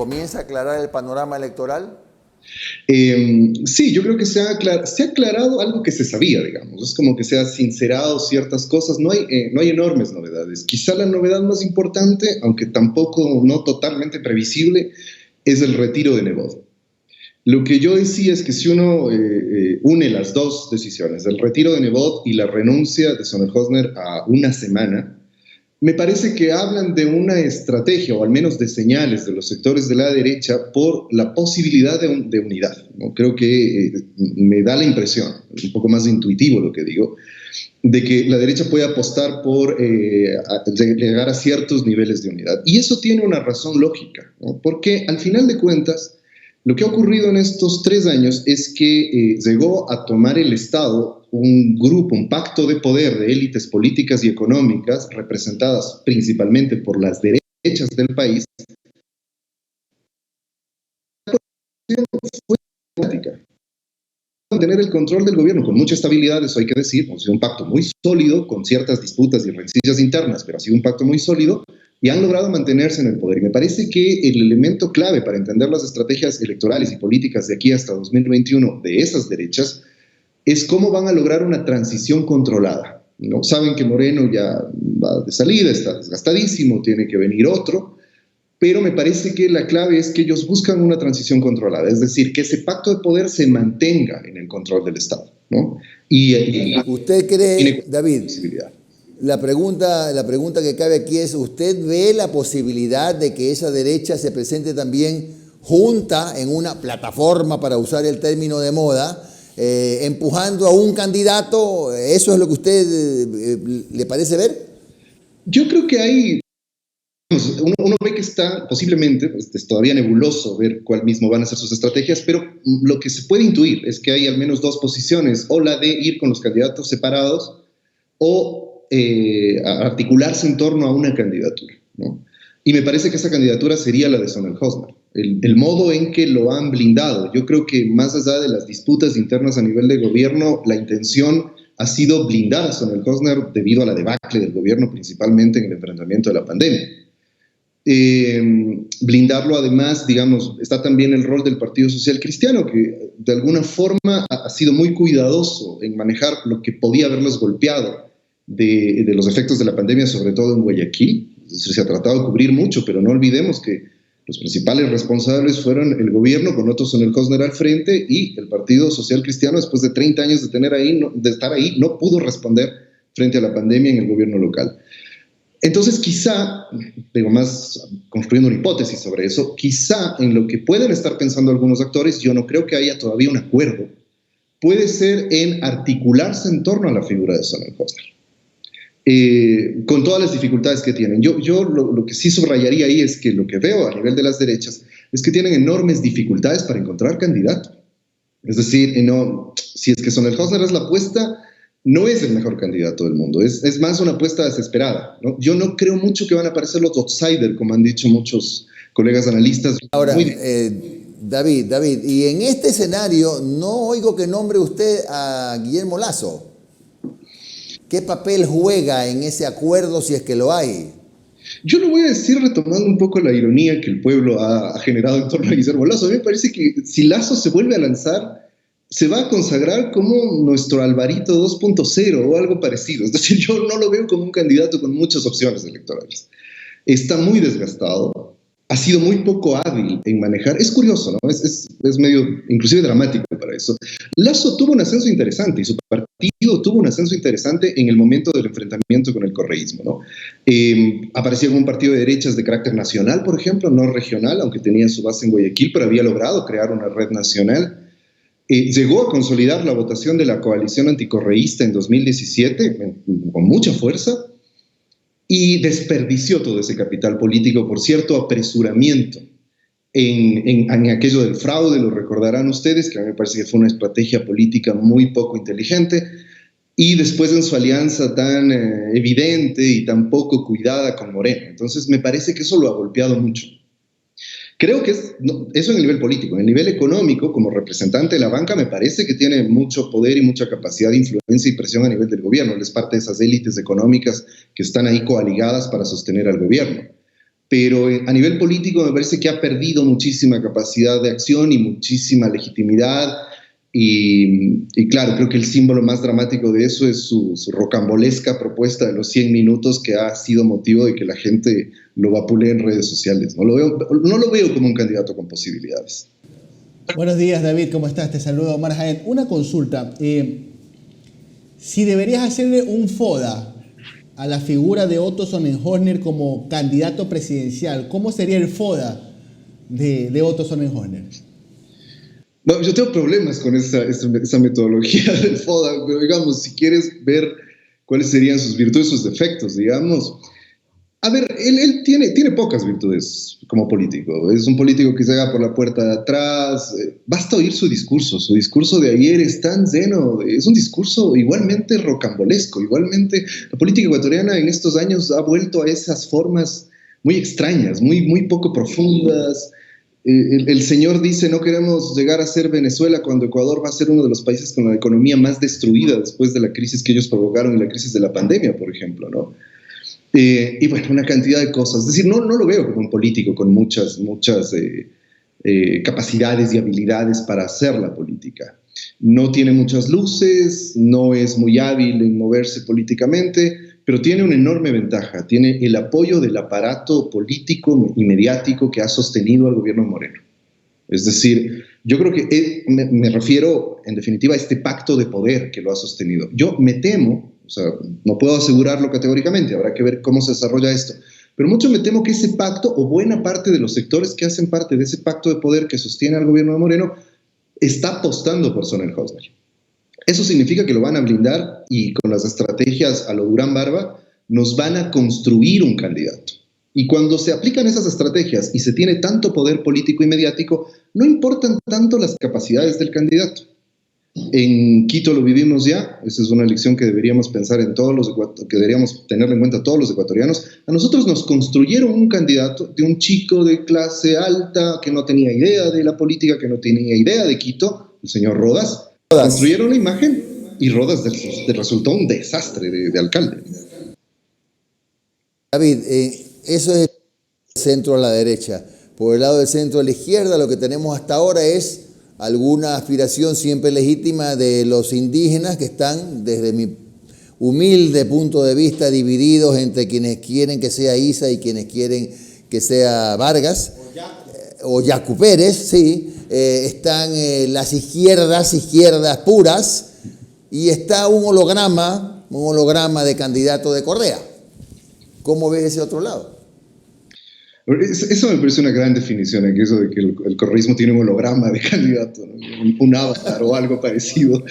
comienza a aclarar el panorama electoral? Sí, yo creo que se ha aclarado algo que se sabía, digamos. Es como que se ha sincerado ciertas cosas. No hay enormes novedades. Quizá la novedad más importante, aunque tampoco no totalmente previsible, es el retiro de Nebot. Lo que yo decía es que si uno une las dos decisiones, el retiro de Nebot y la renuncia de Sonnenhosner a una semana, me parece que hablan de una estrategia, o al menos de señales de los sectores de la derecha por la posibilidad de unidad, ¿no? Creo que me da la impresión, un poco más intuitivo lo que digo, de que la derecha puede apostar por llegar a ciertos niveles de unidad. Y eso tiene una razón lógica, ¿no? Porque al final de cuentas, lo que ha ocurrido en estos 3 años es que llegó a tomar el Estado un grupo, un pacto de poder de élites políticas y económicas representadas principalmente por las derechas del país. Fue política. Tener el control del gobierno con mucha estabilidad, eso hay que decir, ha sido un pacto muy sólido, con ciertas disputas y rencillas internas, pero ha sido un pacto muy sólido, y han logrado mantenerse en el poder. Y me parece que el elemento clave para entender las estrategias electorales y políticas de aquí hasta 2021 de esas derechas es cómo van a lograr una transición controlada, ¿no? Saben que Moreno ya va de salida, está desgastadísimo, tiene que venir otro, pero me parece que la clave es que ellos buscan una transición controlada, es decir, que ese pacto de poder se mantenga en el control del Estado, ¿no? ¿Usted cree, David, la pregunta que cabe aquí es, ¿usted ve la posibilidad de que esa derecha se presente también junta en una plataforma, para usar el término de moda, empujando a un candidato? ¿Eso es lo que usted le parece ver? Yo creo que hay... Uno ve que está posiblemente, es todavía nebuloso ver cuál mismo van a ser sus estrategias, pero lo que se puede intuir es que hay al menos dos posiciones, o la de ir con los candidatos separados o articularse en torno a una candidatura, ¿no? Y me parece que esa candidatura sería la de Sonnenhosner. El modo en que lo han blindado, yo creo que más allá de las disputas internas a nivel de gobierno, la intención ha sido blindar a Sonnenhosner debido a la debacle del gobierno, principalmente en el enfrentamiento de la pandemia. Blindarlo además, digamos, está también el rol del Partido Social Cristiano, que de alguna forma ha sido muy cuidadoso en manejar lo que podía haberlos golpeado de los efectos de la pandemia, sobre todo en Guayaquil. Es decir, se ha tratado de cubrir mucho, pero no olvidemos que los principales responsables fueron el gobierno, con Otto Sonnenhosner al frente, y el Partido Social Cristiano, después de 30 años de estar ahí, no pudo responder frente a la pandemia en el gobierno local. Entonces, quizá, digo más construyendo una hipótesis sobre eso, quizá en lo que pueden estar pensando algunos actores, yo no creo que haya todavía un acuerdo, puede ser en articularse en torno a la figura de Sonnenhosner, con todas las dificultades que tienen. Yo lo que sí subrayaría ahí es que lo que veo a nivel de las derechas es que tienen enormes dificultades para encontrar candidato. Es decir, si es que Sonnenhosner es la apuesta, no es el mejor candidato del mundo, es más una apuesta desesperada, ¿no? Yo no creo mucho que van a aparecer los outsiders, como han dicho muchos colegas analistas. Ahora, David, y en este escenario no oigo que nombre usted a Guillermo Lasso. ¿Qué papel juega en ese acuerdo, si es que lo hay? Yo lo voy a decir retomando un poco la ironía que el pueblo ha generado en torno a Guillermo Lasso. A mí me parece que si Lasso se vuelve a lanzar, se va a consagrar como nuestro Alvarito 2.0 o algo parecido. Es decir, yo no lo veo como un candidato con muchas opciones electorales. Está muy desgastado, ha sido muy poco hábil en manejar. Es curioso, ¿no? Es medio, inclusive dramático para eso. Lasso tuvo un ascenso interesante y su partido tuvo un ascenso interesante en el momento del enfrentamiento con el correísmo, ¿no? Apareció en un partido de derechas de carácter nacional, por ejemplo, no regional, aunque tenía su base en Guayaquil, pero había logrado crear una red nacional. Llegó a consolidar la votación de la coalición anticorreísta en 2017 con mucha fuerza y desperdició todo ese capital político por cierto apresuramiento en aquello del fraude. Lo recordarán ustedes, que a mí me parece que fue una estrategia política muy poco inteligente, y después en su alianza tan evidente y tan poco cuidada con Moreno. Entonces me parece que eso lo ha golpeado mucho. Creo que eso en el nivel político. En el nivel económico, como representante de la banca, me parece que tiene mucho poder y mucha capacidad de influencia y presión a nivel del gobierno. Él es parte de esas élites económicas que están ahí coaligadas para sostener al gobierno. pero a nivel político me parece que ha perdido muchísima capacidad de acción y muchísima legitimidad. Y claro, creo que el símbolo más dramático de eso es su rocambolesca propuesta de los 100 minutos, que ha sido motivo de que la gente lo vapule en redes sociales. No lo veo como un candidato con posibilidades. Buenos días, David, ¿cómo estás? Te saludo, Omar Jaén. Una consulta. Si deberías hacerle un FODA a la figura de Otto Sonnenhorner como candidato presidencial, ¿cómo sería el FODA de Otto Sonnenhorner? Bueno, yo tengo problemas con esa metodología del FODA, pero digamos, si quieres ver cuáles serían sus virtudes, sus defectos, digamos. A ver, él tiene pocas virtudes como político. Es un político que se haga por la puerta de atrás. Basta oír su discurso. Su discurso de ayer es tan lleno. Es un discurso igualmente rocambolesco. Igualmente, la política ecuatoriana en estos años ha vuelto a esas formas muy extrañas, muy poco profundas. El señor dice: no queremos llegar a ser Venezuela, cuando Ecuador va a ser uno de los países con la economía más destruida después de la crisis que ellos provocaron, y la crisis de la pandemia, por ejemplo, ¿no? Y bueno, una cantidad de cosas. Es decir, no lo veo como un político con muchas capacidades y habilidades para hacer la política. No tiene muchas luces, no es muy hábil en moverse políticamente, pero tiene una enorme ventaja. Tiene el apoyo del aparato político y mediático que ha sostenido al gobierno Moreno. Es decir, yo creo que me refiero, en definitiva, a este pacto de poder que lo ha sostenido. Yo me temo, o sea, no puedo asegurarlo categóricamente, habrá que ver cómo se desarrolla esto, pero mucho me temo que ese pacto, o buena parte de los sectores que hacen parte de ese pacto de poder que sostiene al gobierno de Moreno, está apostando por Sonnenhorner. Eso significa que lo van a blindar, y con las estrategias a lo Durán Barba nos van a construir un candidato. Y cuando se aplican esas estrategias y se tiene tanto poder político y mediático, no importan tanto las capacidades del candidato. En Quito lo vivimos ya. Esa es una lección que deberíamos pensar que deberíamos tenerla en cuenta todos los ecuatorianos. A nosotros nos construyeron un candidato de un chico de clase alta que no tenía idea de la política, que no tenía idea de Quito, el señor Rodas. Construyeron la imagen y Rodas resultó un desastre de alcalde. David, eso es el centro a la derecha. Por el lado del centro a la izquierda, lo que tenemos hasta ahora es alguna aspiración siempre legítima de los indígenas, que están, desde mi humilde punto de vista, divididos entre quienes quieren que sea Issa y quienes quieren que sea Vargas, o Yacu Pérez, sí. Están las izquierdas puras, y está un holograma de candidato de Correa. ¿Cómo ves ese otro lado? Eso me parece una gran definición, eso de que el correísmo tiene un holograma de candidato, ¿no? Un avatar o algo parecido,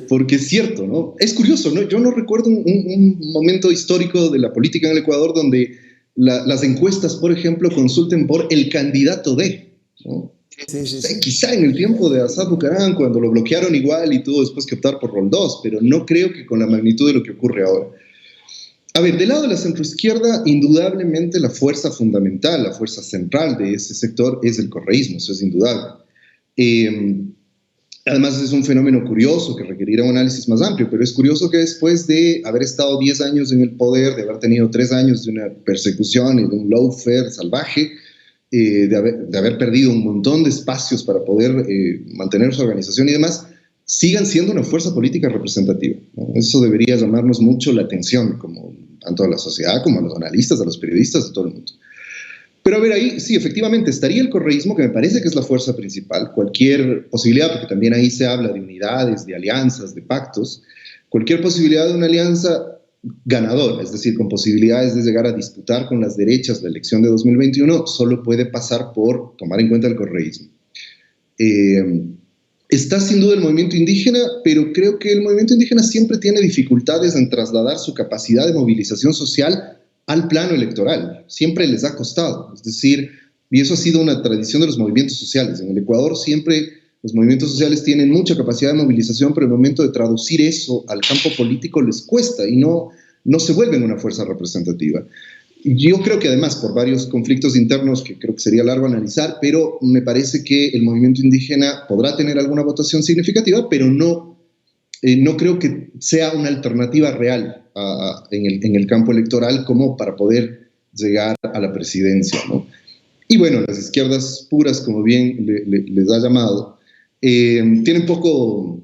porque es cierto, ¿no? Es curioso, ¿no? Yo no recuerdo un momento histórico de la política en el Ecuador donde las encuestas, por ejemplo, consulten por el candidato de, ¿no? Sí. Quizá en el tiempo de Assad Bucaram, cuando lo bloquearon igual y tuvo después que optar por Roldós, pero no creo que con la magnitud de lo que ocurre ahora. A ver, del lado de la centroizquierda, indudablemente la fuerza fundamental, la fuerza central de ese sector es el correísmo, eso es indudable. Además es un fenómeno curioso que requerirá un análisis más amplio, pero es curioso que después de haber estado 10 años en el poder, de haber tenido 3 años de una persecución y de un lawfare salvaje, de haber perdido un montón de espacios para poder mantener su organización y demás, sigan siendo una fuerza política representativa, ¿no? Eso debería llamarnos mucho la atención, tanto a la sociedad como a los analistas, a los periodistas, a todo el mundo. Pero a ver, ahí sí, efectivamente, estaría el correísmo, que me parece que es la fuerza principal. Cualquier posibilidad, porque también ahí se habla de unidades, de alianzas, de pactos, cualquier posibilidad de una alianza ganadora, es decir, con posibilidades de llegar a disputar con las derechas la elección de 2021, solo puede pasar por tomar en cuenta el correísmo. Está sin duda el movimiento indígena, pero creo que el movimiento indígena siempre tiene dificultades en trasladar su capacidad de movilización social al plano electoral. Siempre les ha costado. Es decir, y eso ha sido una tradición de los movimientos sociales. En el Ecuador siempre los movimientos sociales tienen mucha capacidad de movilización, pero el momento de traducir eso al campo político les cuesta y no se vuelven una fuerza representativa. Yo creo que además por varios conflictos internos que creo que sería largo analizar, pero me parece que el movimiento indígena podrá tener alguna votación significativa, pero no creo que sea una alternativa real en el campo electoral como para poder llegar a la presidencia, ¿no? Y bueno, las izquierdas puras, como bien les ha llamado, tienen poco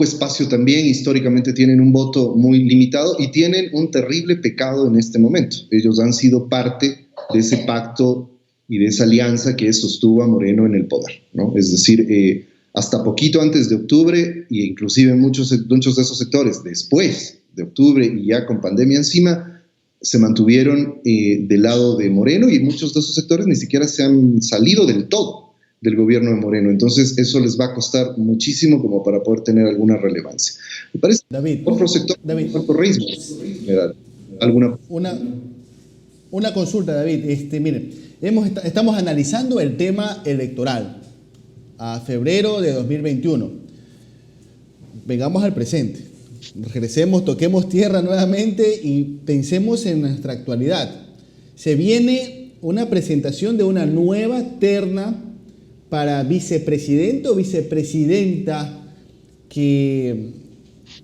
espacio también, históricamente tienen un voto muy limitado y tienen un terrible pecado en este momento. Ellos han sido parte de ese pacto y de esa alianza que sostuvo a Moreno en el poder, ¿no? Es decir, hasta poquito antes de octubre, e inclusive en muchos de esos sectores, después de octubre y ya con pandemia encima, se mantuvieron del lado de Moreno, y muchos de esos sectores ni siquiera se han salido del todo del gobierno de Moreno. Entonces eso les va a costar muchísimo como para poder tener alguna relevancia. Me parece David, otro sector, David, el correísmo, alguna... Una consulta, David. Miren, estamos analizando el tema electoral a febrero de 2021. Vengamos al presente. Regresemos, toquemos tierra nuevamente y pensemos en nuestra actualidad. Se viene una presentación de una nueva terna para vicepresidente o vicepresidenta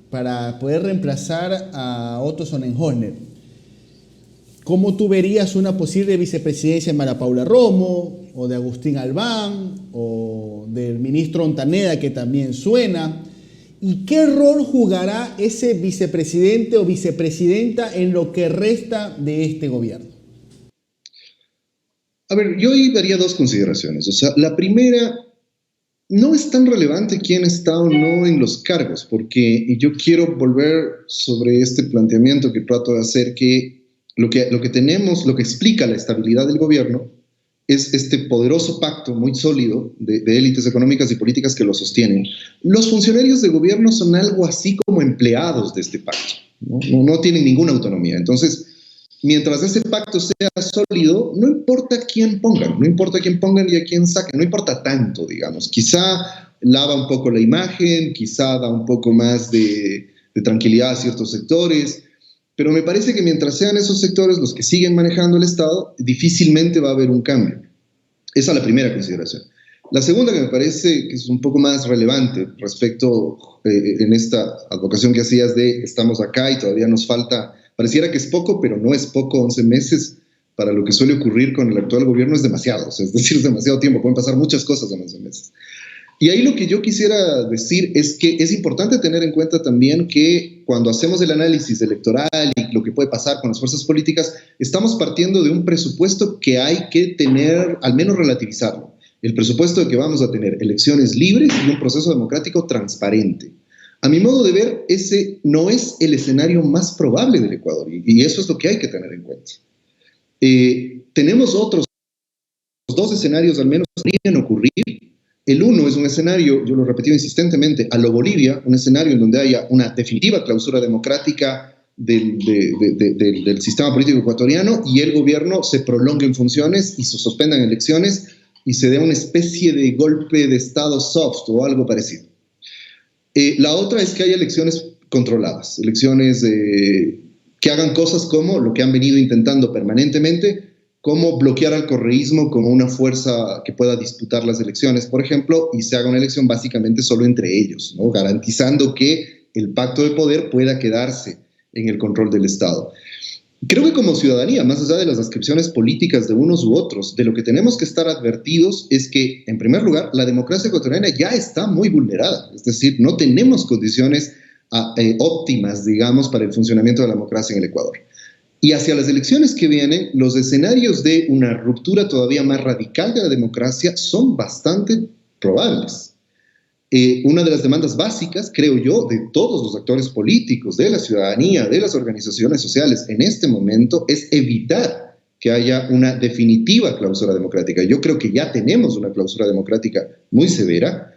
para poder reemplazar a Otto Sonnenhorner. ¿Cómo tú verías una posible vicepresidencia de Mara Paula Romo, o de Agustín Albán, o del ministro Ontaneda, que también suena? ¿Y qué rol jugará ese vicepresidente o vicepresidenta en lo que resta de este gobierno? A ver, yo ahí daría dos consideraciones. O sea, la primera, no es tan relevante quién está o no en los cargos, porque yo quiero volver sobre este planteamiento que trato de hacer, que lo que tenemos, lo que explica la estabilidad del gobierno, es este poderoso pacto muy sólido de élites económicas y políticas que lo sostienen. Los funcionarios de gobierno son algo así como empleados de este pacto, ¿no? No tienen ninguna autonomía. Entonces, mientras ese pacto sea sólido, no importa quién pongan y a quién saquen, no importa tanto, digamos. Quizá lava un poco la imagen, quizá da un poco más de tranquilidad a ciertos sectores, pero me parece que mientras sean esos sectores los que siguen manejando el Estado, difícilmente va a haber un cambio. Esa es la primera consideración. La segunda, que me parece que es un poco más relevante respecto en esta advocación que hacías de estamos acá y todavía nos falta, pareciera que es poco, pero no es poco, 11 meses para lo que suele ocurrir con el actual gobierno es demasiado, o sea, es decir, es demasiado tiempo, pueden pasar muchas cosas en 11 meses. Y ahí lo que yo quisiera decir es que es importante tener en cuenta también que cuando hacemos el análisis electoral y lo que puede pasar con las fuerzas políticas, estamos partiendo de un presupuesto que hay que tener, al menos relativizarlo. El presupuesto de que vamos a tener elecciones libres y un proceso democrático transparente. A mi modo de ver, ese no es el escenario más probable del Ecuador, y eso es lo que hay que tener en cuenta. Tenemos otros dos escenarios al menos que podrían ocurrir. El uno es un escenario, yo lo he repetido insistentemente, a lo Bolivia, un escenario en donde haya una definitiva clausura democrática del sistema político ecuatoriano y el gobierno se prolongue en funciones y se suspendan elecciones y se dé una especie de golpe de Estado soft o algo parecido. La otra es que haya elecciones controladas, elecciones que hagan cosas como lo que han venido intentando permanentemente, como bloquear al correísmo como una fuerza que pueda disputar las elecciones, por ejemplo, y se haga una elección básicamente solo entre ellos, ¿no? Garantizando que el pacto de poder pueda quedarse en el control del Estado. Creo que como ciudadanía, más allá de las ascripciones políticas de unos u otros, de lo que tenemos que estar advertidos es que, en primer lugar, la democracia ecuatoriana ya está muy vulnerada, es decir, no tenemos condiciones óptimas, digamos, para el funcionamiento de la democracia en el Ecuador. Y hacia las elecciones que vienen, los escenarios de una ruptura todavía más radical de la democracia son bastante probables. Una de las demandas básicas, creo yo, de todos los actores políticos, de la ciudadanía, de las organizaciones sociales en este momento, es evitar que haya una definitiva clausura democrática. Yo creo que ya tenemos una clausura democrática muy severa,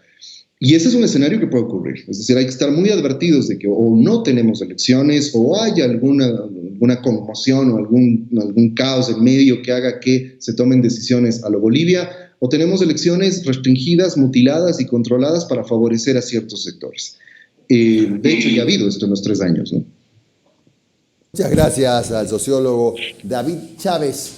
y ese es un escenario que puede ocurrir. Es decir, hay que estar muy advertidos de que o no tenemos elecciones o haya alguna conmoción o algún caos en medio que haga que se tomen decisiones a lo Bolivia, o tenemos elecciones restringidas, mutiladas y controladas para favorecer a ciertos sectores. De hecho, ya ha habido esto en los 3 años, ¿no? Muchas gracias al sociólogo David Chávez.